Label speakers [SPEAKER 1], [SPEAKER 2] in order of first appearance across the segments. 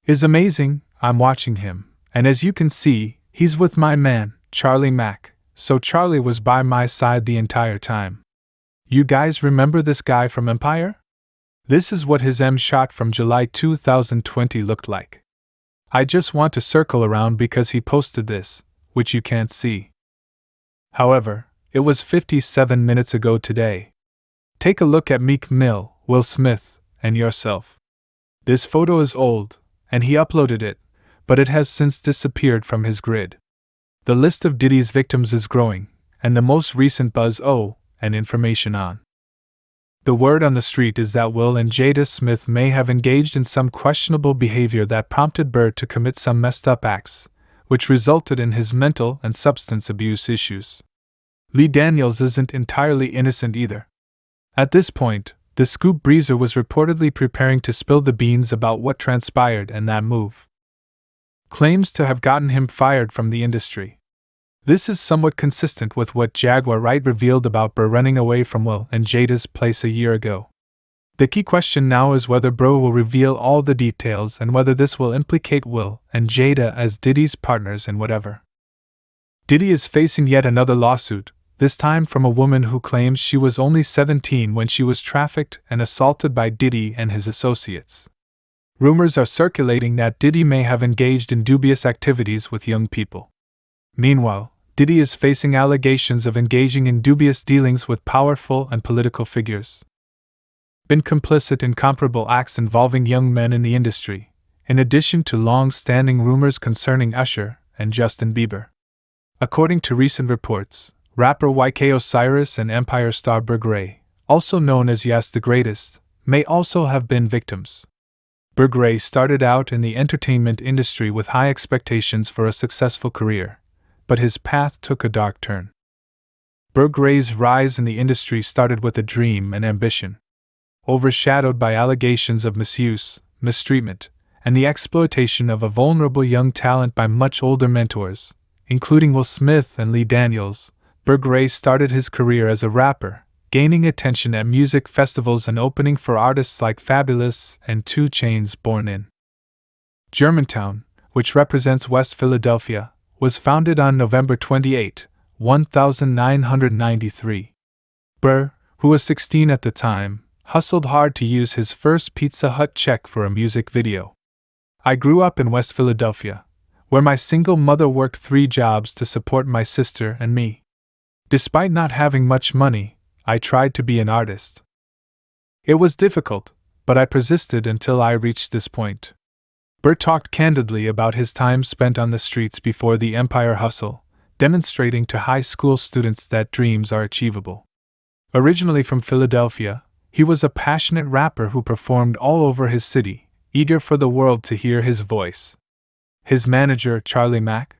[SPEAKER 1] is amazing. I'm watching him, and as you can see, he's with my man, Charlie Mack, so Charlie was by my side the entire time. You guys remember this guy from Empire? This is what his M shot from July 2020 looked like. I just want to circle around because he posted this, which you can't see. However, it was 57 minutes ago today. Take a look at Meek Mill, Will Smith, and yourself. This photo is old, and he uploaded it, but it has since disappeared from his grid. The list of Diddy's victims is growing, and the most recent buzz and information on. The word on the street is that Will and Jada Smith may have engaged in some questionable behavior that prompted Burr to commit some messed up acts, which resulted in his mental and substance abuse issues. Lee Daniels isn't entirely innocent either. At this point, the Scoop Bryshere was reportedly preparing to spill the beans about what transpired, and that move claims to have gotten him fired from the industry. This is somewhat consistent with what Jaguar Wright revealed about Burr running away from Will and Jada's place a year ago. The key question now is whether Burr will reveal all the details and whether this will implicate Will and Jada as Diddy's partners in whatever. Diddy is facing yet another lawsuit, this time from a woman who claims she was only 17 when she was trafficked and assaulted by Diddy and his associates. Rumors are circulating that Diddy may have engaged in dubious activities with young people. Meanwhile, Diddy is facing allegations of engaging in dubious dealings with powerful and political figures. Been complicit in comparable acts involving young men in the industry, in addition to long-standing rumors concerning Usher and Justin Bieber. According to recent reports, rapper YK Osiris and Empire star Bryshere Gray, also known as Yas the Greatest, may also have been victims. Bryshere Gray started out in the entertainment industry with high expectations for a successful career, but his path took a dark turn. Bryshere Gray's rise in the industry started with a dream and ambition, overshadowed by allegations of misuse, mistreatment, and the exploitation of a vulnerable young talent by much older mentors, including Will Smith and Lee Daniels. Bryshere Gray started his career as a rapper, gaining attention at music festivals and opening for artists like Fabulous and 2 Chainz. Born in Germantown, which represents West Philadelphia, was founded on November 28, 1993. Burr, who was 16 at the time, hustled hard to use his first Pizza Hut check for a music video. I grew up in West Philadelphia, where my single mother worked 3 jobs to support my sister and me. Despite not having much money, I tried to be an artist. It was difficult, but I persisted until I reached this point. Burr talked candidly about his time spent on the streets before the Empire hustle, demonstrating to high school students that dreams are achievable. Originally from Philadelphia, he was a passionate rapper who performed all over his city, eager for the world to hear his voice. His manager, Charlie Mack,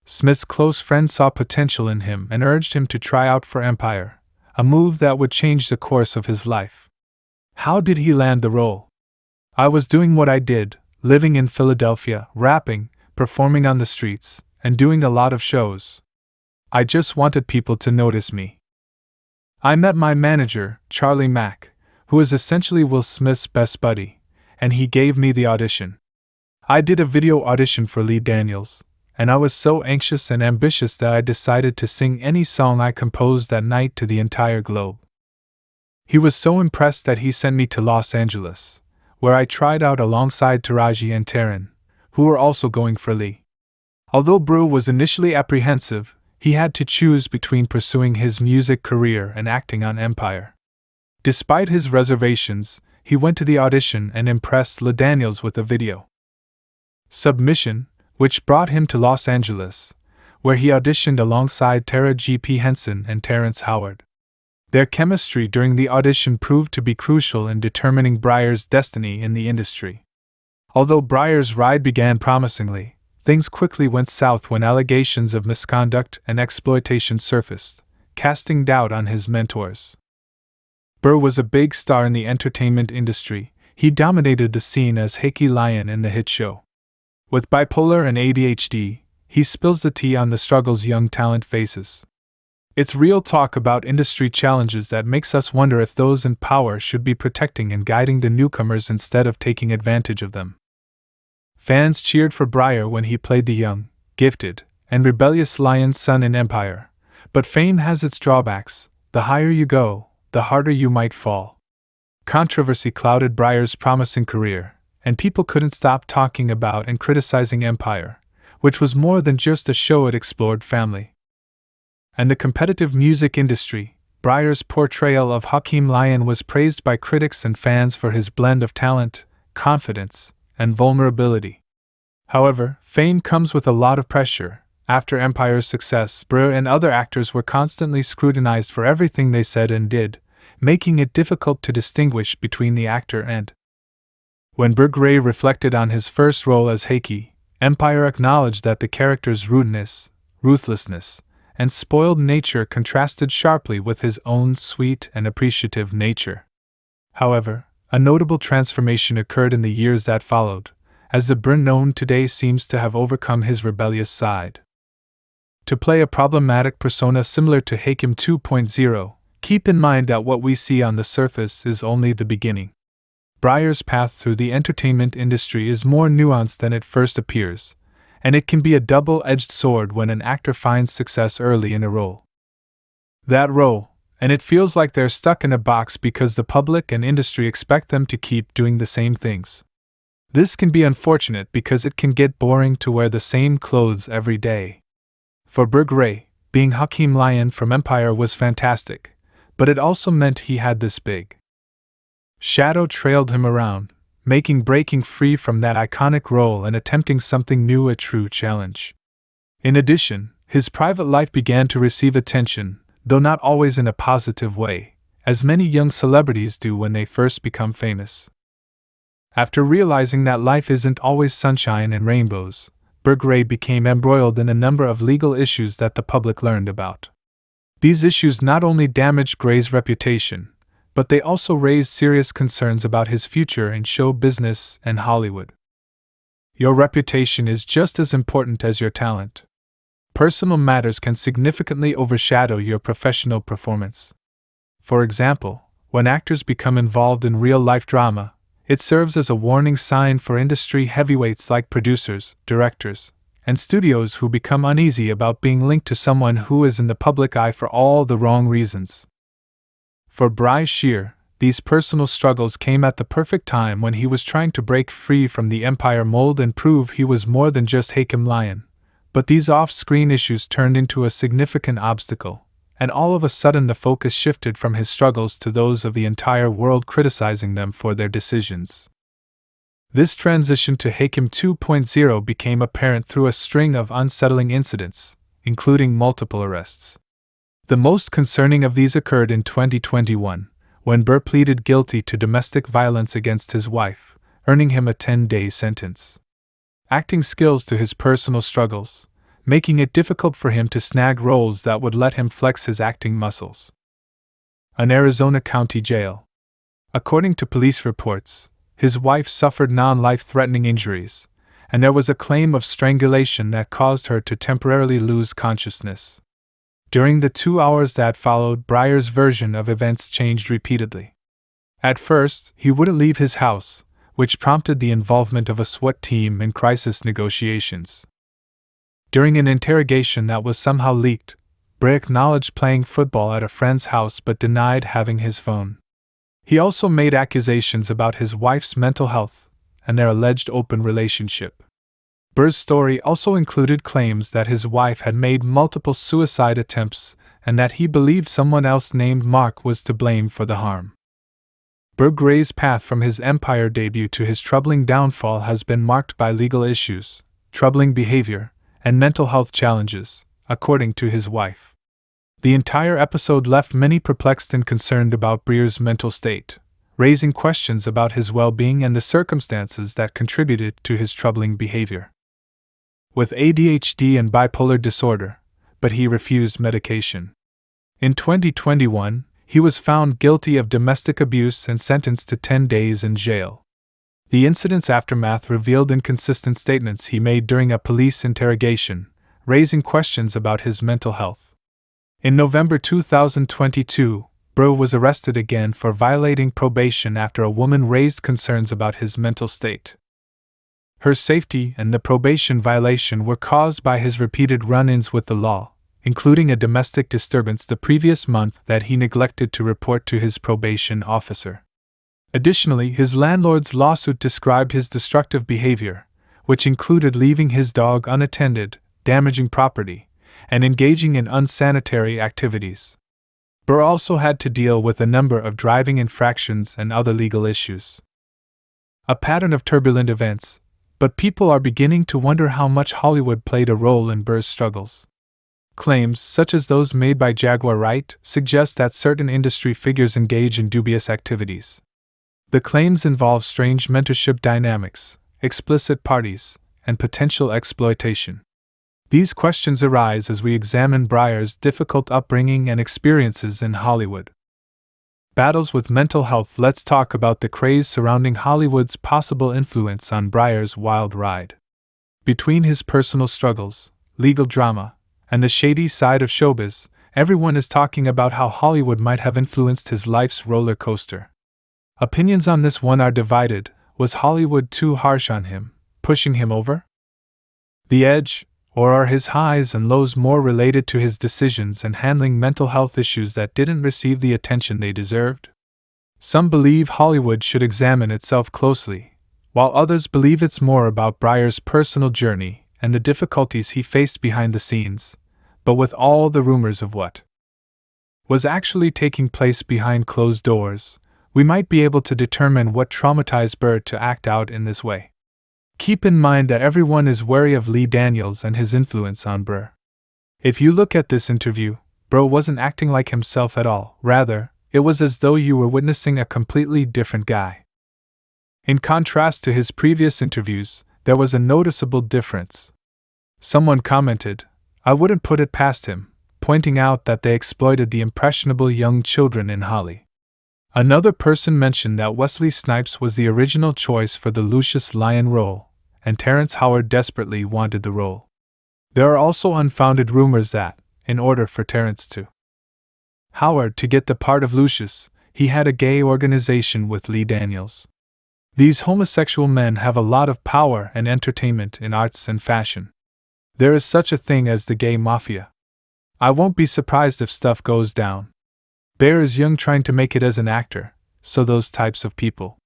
[SPEAKER 1] Smith's close friend, saw potential in him and urged him to try out for Empire, a move that would change the course of his life. How did he land the role? I was doing what I did, living in Philadelphia, rapping, performing on the streets, and doing a lot of shows. I just wanted people to notice me. I met my manager, Charlie Mack, who is essentially Will Smith's best buddy, and he gave me the audition. I did a video audition for Lee Daniels, and I was so anxious and ambitious that I decided to sing any song I composed that night to the entire globe. He was so impressed that he sent me to Los Angeles, where I tried out alongside Taraji and Taryn, who were also going for Lee. Although Brew was initially apprehensive, he had to choose between pursuing his music career and acting on Empire. Despite his reservations, he went to the audition and impressed Lee Daniels with a video submission, which brought him to Los Angeles, where he auditioned alongside Tara G.P. Henson and Terrence Howard. Their chemistry during the audition proved to be crucial in determining Bryshere's destiny in the industry. Although Bryshere's ride began promisingly, things quickly went south when allegations of misconduct and exploitation surfaced, casting doubt on his mentors. Burr was a big star in the entertainment industry. He dominated the scene as Hickey Lion in the hit show. With bipolar and ADHD, he spills the tea on the struggles young talent faces. It's real talk about industry challenges that makes us wonder if those in power should be protecting and guiding the newcomers instead of taking advantage of them. Fans cheered for Bryshere when he played the young, gifted, and rebellious lion's son in Empire. But fame has its drawbacks. The higher you go, the harder you might fall. Controversy clouded Bryshere's promising career, and people couldn't stop talking about and criticizing Empire, which was more than just a show. It explored family and the competitive music industry. Bryshere's portrayal of Hakeem Lion was praised by critics and fans for his blend of talent, confidence, and vulnerability. However, fame comes with a lot of pressure. After Empire's success, Bryshere and other actors were constantly scrutinized for everything they said and did, making it difficult to distinguish between the actor and. When Bryshere Gray reflected on his first role as Haki, Empire acknowledged that the character's rudeness, ruthlessness, and spoiled nature contrasted sharply with his own sweet and appreciative nature. However, a notable transformation occurred in the years that followed, as the Bryshere known today seems to have overcome his rebellious side. To play a problematic persona similar to Hakim 2.0, keep in mind that what we see on the surface is only the beginning. Bryshere's path through the entertainment industry is more nuanced than it first appears, and it can be a double-edged sword when an actor finds success early in a role. That role, and it feels like they're stuck in a box because the public and industry expect them to keep doing the same things. This can be unfortunate because it can get boring to wear the same clothes every day. For Bryshere Gray, being Hakeem Lion from Empire was fantastic, but it also meant he had this big shadow trailed him around, making breaking free from that iconic role and attempting something new a true challenge. In addition, his private life began to receive attention, though not always in a positive way, as many young celebrities do when they first become famous. After realizing that life isn't always sunshine and rainbows, Bryshere Gray became embroiled in a number of legal issues that the public learned about. These issues not only damaged Gray's reputation, but they also raised serious concerns about his future in show business and Hollywood. Your reputation is just as important as your talent. Personal matters can significantly overshadow your professional performance. For example, when actors become involved in real-life drama, it serves as a warning sign for industry heavyweights like producers, directors, and studios who become uneasy about being linked to someone who is in the public eye for all the wrong reasons. For Bryshere, these personal struggles came at the perfect time when he was trying to break free from the Empire mold and prove he was more than just Hakim Lion. But these off-screen issues turned into a significant obstacle, and all of a sudden the focus shifted from his struggles to those of the entire world criticizing them for their decisions. This transition to Hakim 2.0 became apparent through a string of unsettling incidents, including multiple arrests. The most concerning of these occurred in 2021, when Bryshere pleaded guilty to domestic violence against his wife, earning him a 10-day sentence. Acting skills to his personal struggles, making it difficult for him to snag roles that would let him flex his acting muscles. An Arizona county jail. According to police reports, his wife suffered non-life-threatening injuries, and there was a claim of strangulation that caused her to temporarily lose consciousness. During the 2 hours that followed, Bryshere's version of events changed repeatedly. At first, he wouldn't leave his house, which prompted the involvement of a SWAT team in crisis negotiations. During an interrogation that was somehow leaked, Bryshere acknowledged playing football at a friend's house but denied having his phone. He also made accusations about his wife's mental health and their alleged open relationship. Bryshere's story also included claims that his wife had made multiple suicide attempts and that he believed someone else named Mark was to blame for the harm. Bryshere Gray's path from his Empire debut to his troubling downfall has been marked by legal issues, troubling behavior, and mental health challenges, according to his wife. The entire episode left many perplexed and concerned about Bryshere's mental state, raising questions about his well-being and the circumstances that contributed to his troubling behavior. With ADHD and bipolar disorder, but he refused medication. In 2021, he was found guilty of domestic abuse and sentenced to 10 days in jail. The incident's aftermath revealed inconsistent statements he made during a police interrogation, raising questions about his mental health. In November 2022, Bryshere was arrested again for violating probation after a woman raised concerns about his mental state. Her safety and the probation violation were caused by his repeated run-ins with the law, including a domestic disturbance the previous month that he neglected to report to his probation officer. Additionally, his landlord's lawsuit described his destructive behavior, which included leaving his dog unattended, damaging property, and engaging in unsanitary activities. Burr also had to deal with a number of driving infractions and other legal issues. A pattern of turbulent events, but people are beginning to wonder how much Hollywood played a role in Burr's struggles. Claims, such as those made by Jaguar Wright, suggest that certain industry figures engage in dubious activities. The claims involve strange mentorship dynamics, explicit parties, and potential exploitation. These questions arise as we examine Bryshere's difficult upbringing and experiences in Hollywood. Battles with mental health. Let's talk about the craze surrounding Hollywood's possible influence on Bryshere's wild ride. Between his personal struggles, legal drama, and the shady side of showbiz, everyone is talking about how Hollywood might have influenced his life's roller coaster. Opinions on this one are divided. Was Hollywood too harsh on him, pushing him over the edge, or are his highs and lows more related to his decisions and handling mental health issues that didn't receive the attention they deserved? Some believe Hollywood should examine itself closely, while others believe it's more about Bryshere's personal journey and the difficulties he faced behind the scenes. But with all the rumors of what was actually taking place behind closed doors, we might be able to determine what traumatized Burr to act out in this way. Keep in mind that everyone is wary of Lee Daniels and his influence on Burr. If you look at this interview, Burr wasn't acting like himself at all. Rather, it was as though you were witnessing a completely different guy. In contrast to his previous interviews, there was a noticeable difference. Someone commented, "I wouldn't put it past him," pointing out that they exploited the impressionable young children in Holly. Another person mentioned that Wesley Snipes was the original choice for the Lucius Lyon role, and Terrence Howard desperately wanted the role. There are also unfounded rumors that, in order for Terrence to Howard to get the part of Lucius, he had a gay organization with Lee Daniels. These homosexual men have a lot of power and entertainment in arts and fashion. There is such a thing as the gay mafia. I won't be surprised if stuff goes down. Burr is young, trying to make it as an actor, so those types of people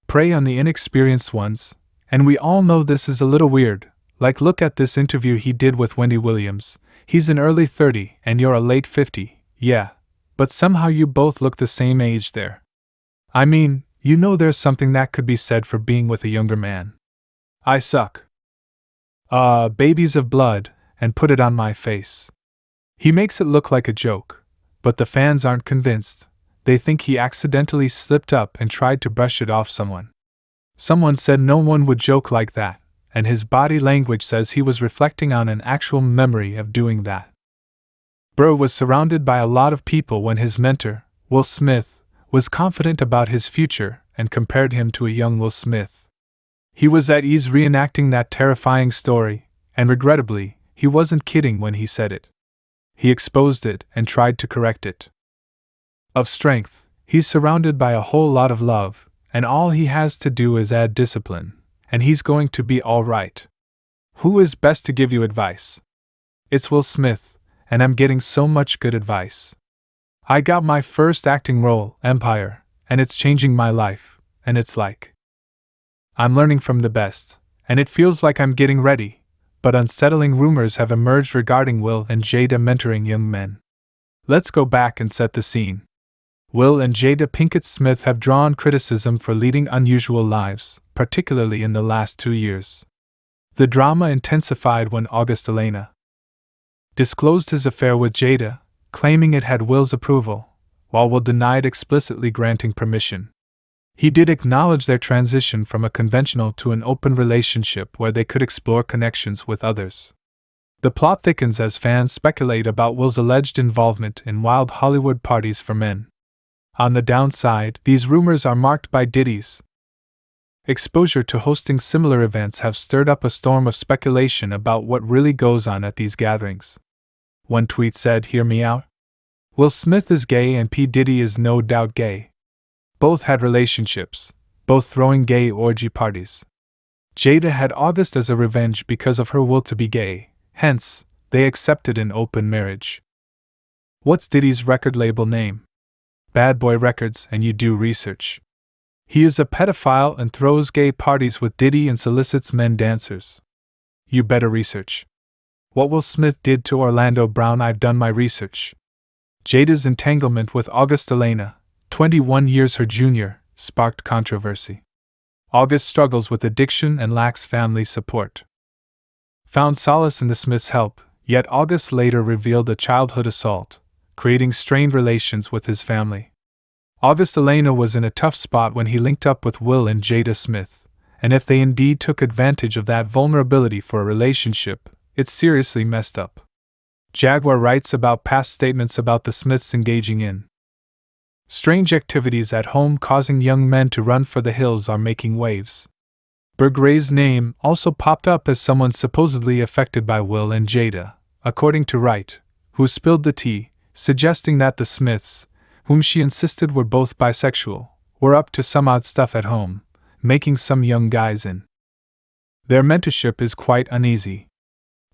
[SPEAKER 1] prey on the inexperienced ones, and we all know this is a little weird. Like, look at this interview he did with Wendy Williams. He's an early 30 and you're a late 50, yeah, but somehow you both look the same age there. I mean, you know there's something that could be said for being with a younger man. I suck. Babies of blood, and put it on my face. He makes it look like a joke. But the fans aren't convinced. They think he accidentally slipped up and tried to brush it off someone. Someone said no one would joke like that, and his body language says he was reflecting on an actual memory of doing that. Burr was surrounded by a lot of people when his mentor, Will Smith, was confident about his future and compared him to a young Will Smith. He was at ease reenacting that terrifying story, and regrettably, he wasn't kidding when he said it. He exposed it and tried to correct it. Of strength, he's surrounded by a whole lot of love, and all he has to do is add discipline, and he's going to be all right. Who is best to give you advice? It's Will Smith, and I'm getting so much good advice. I got my first acting role, Empire, and it's changing my life, and it's like I'm learning from the best, and it feels like I'm getting ready. But unsettling rumors have emerged regarding Will and Jada mentoring young men. Let's go back and set the scene. Will and Jada Pinkett Smith have drawn criticism for leading unusual lives, particularly in the last 2 years. The drama intensified when August Elena disclosed his affair with Jada, claiming it had Will's approval, while Will denied explicitly granting permission. He did acknowledge their transition from a conventional to an open relationship where they could explore connections with others. The plot thickens as fans speculate about Will's alleged involvement in wild Hollywood parties for men. On the downside, these rumors are marked by Diddy's exposure to hosting similar events have stirred up a storm of speculation about what really goes on at these gatherings. One tweet said, "Hear me out. Will Smith is gay and P. Diddy is no doubt gay. Both had relationships, both throwing gay orgy parties. Jada had August as a revenge because of her will to be gay, hence, they accepted an open marriage. What's Diddy's record label name? Bad Boy Records, and you do research. He is a pedophile and throws gay parties with Diddy and solicits men dancers. You better research. What Will Smith did to Orlando Brown? I've done my research. Jada's entanglement with August Elena, 21 years her junior, sparked controversy. August struggles with addiction and lacks family support. Found solace in the Smiths' help, yet August later revealed a childhood assault, creating strained relations with his family. August Elena was in a tough spot when he linked up with Will and Jada Smith, and if they indeed took advantage of that vulnerability for a relationship, it's seriously messed up. Jaguar writes about past statements about the Smiths engaging in strange activities at home causing young men to run for the hills are making waves. Bryshere Gray's name also popped up as someone supposedly affected by Will and Jada, according to Wright, who spilled the tea, suggesting that the Smiths, whom she insisted were both bisexual, were up to some odd stuff at home, making some young guys in their mentorship is quite uneasy.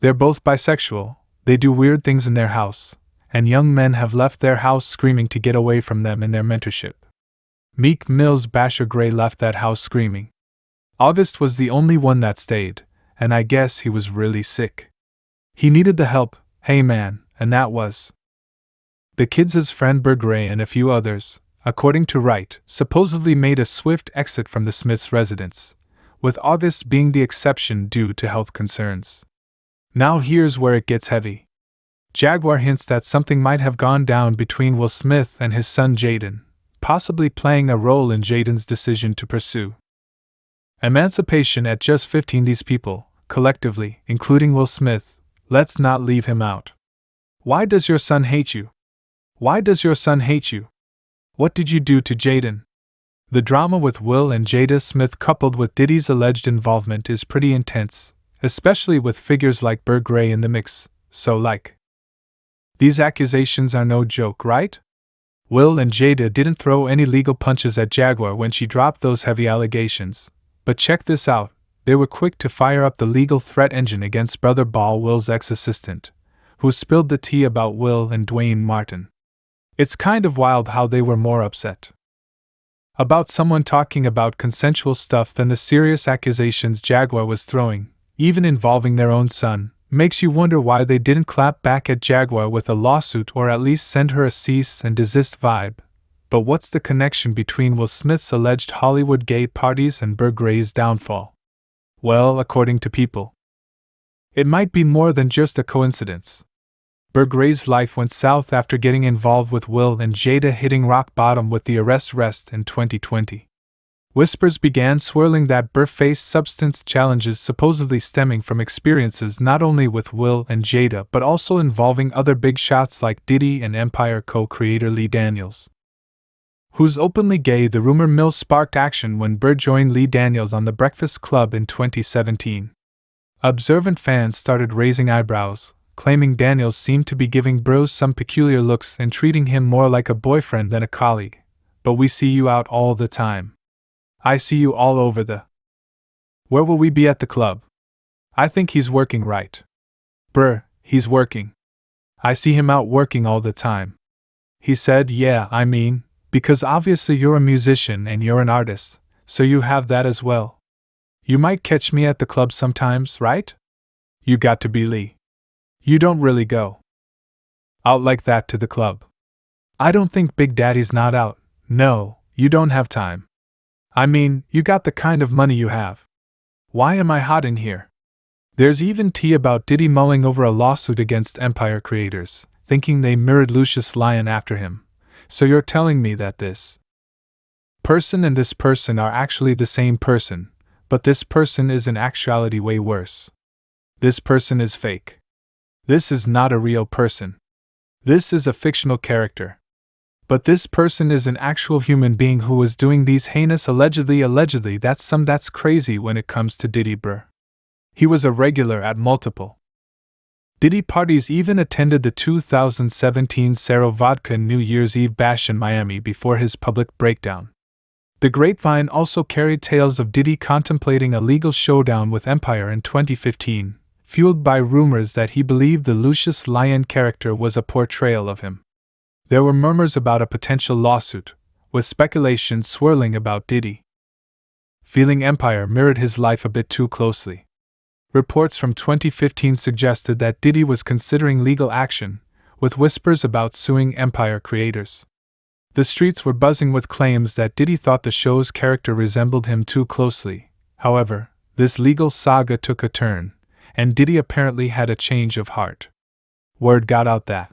[SPEAKER 1] They're both bisexual, they do weird things in their house, and young men have left their house screaming to get away from them in their mentorship. Meek Mill's Bryshere Gray left that house screaming. August was the only one that stayed, and I guess he was really sick. He needed the help, hey man, and that was the kids' friend Bryshere Gray and a few others, according to Wright, supposedly made a swift exit from the Smiths' residence, with August being the exception due to health concerns. Now here's where it gets heavy. Jaguar hints that something might have gone down between Will Smith and his son Jaden, possibly playing a role in Jaden's decision to pursue emancipation at just 15. These people, collectively, including Will Smith, let's not leave him out. Why does your son hate you? Why does your son hate you? What did you do to Jaden? The drama with Will and Jada Smith coupled with Diddy's alleged involvement is pretty intense, especially with figures like Bryshere Gray in the mix, so these accusations are no joke, right? Will and Jada didn't throw any legal punches at Jaguar when she dropped those heavy allegations, but check this out, they were quick to fire up the legal threat engine against Brother Ball, Will's ex-assistant, who spilled the tea about Will and Dwayne Martin. It's kind of wild how they were more upset about someone talking about consensual stuff than the serious accusations Jaguar was throwing, even involving their own son. Makes you wonder why they didn't clap back at Jaguar with a lawsuit or at least send her a cease and desist vibe. But what's the connection between Will Smith's alleged Hollywood gay parties and Bryshere Gray's downfall? Well, according to people, it might be more than just a coincidence. Bryshere Gray's life went south after getting involved with Will and Jada, hitting rock bottom with the arrest in 2020. Whispers began swirling that Bryshere faced substance challenges supposedly stemming from experiences not only with Will and Jada but also involving other big shots like Diddy and Empire co-creator Lee Daniels, who's openly gay. The rumor mill sparked action when Bryshere joined Lee Daniels on The Breakfast Club in 2017. Observant fans started raising eyebrows, claiming Daniels seemed to be giving Bros some peculiar looks and treating him more like a boyfriend than a colleague. But we see you out all the time. I see you all over the. Where will we be at the club? I think he's working, right? Brr, he's working. I see him out working all the time. He said, yeah, I mean, because obviously you're a musician and you're an artist, so you have that as well. You might catch me at the club sometimes, right? You got to be Lee. You don't really go out like that to the club. I don't think Big Daddy's not out. No, you don't have time. I mean, you got the kind of money you have. Why am I hot in here? There's even tea about Diddy mulling over a lawsuit against Empire creators, thinking they mirrored Lucius Lyon after him. So you're telling me that this person and this person are actually the same person, but this person is in actuality way worse. This person is fake. This is not a real person. This is a fictional character. But this person is an actual human being who was doing these heinous allegedly that's crazy when it comes to Diddy Brr. He was a regular at multiple Diddy parties, even attended the 2017 Saro Vodka New Year's Eve bash in Miami before his public breakdown. The grapevine also carried tales of Diddy contemplating a legal showdown with Empire in 2015, fueled by rumors that he believed the Lucius Lyon character was a portrayal of him. There were murmurs about a potential lawsuit, with speculation swirling about Diddy feeling Empire mirrored his life a bit too closely. Reports from 2015 suggested that Diddy was considering legal action, with whispers about suing Empire creators. The streets were buzzing with claims that Diddy thought the show's character resembled him too closely. However, this legal saga took a turn, and Diddy apparently had a change of heart. Word got out that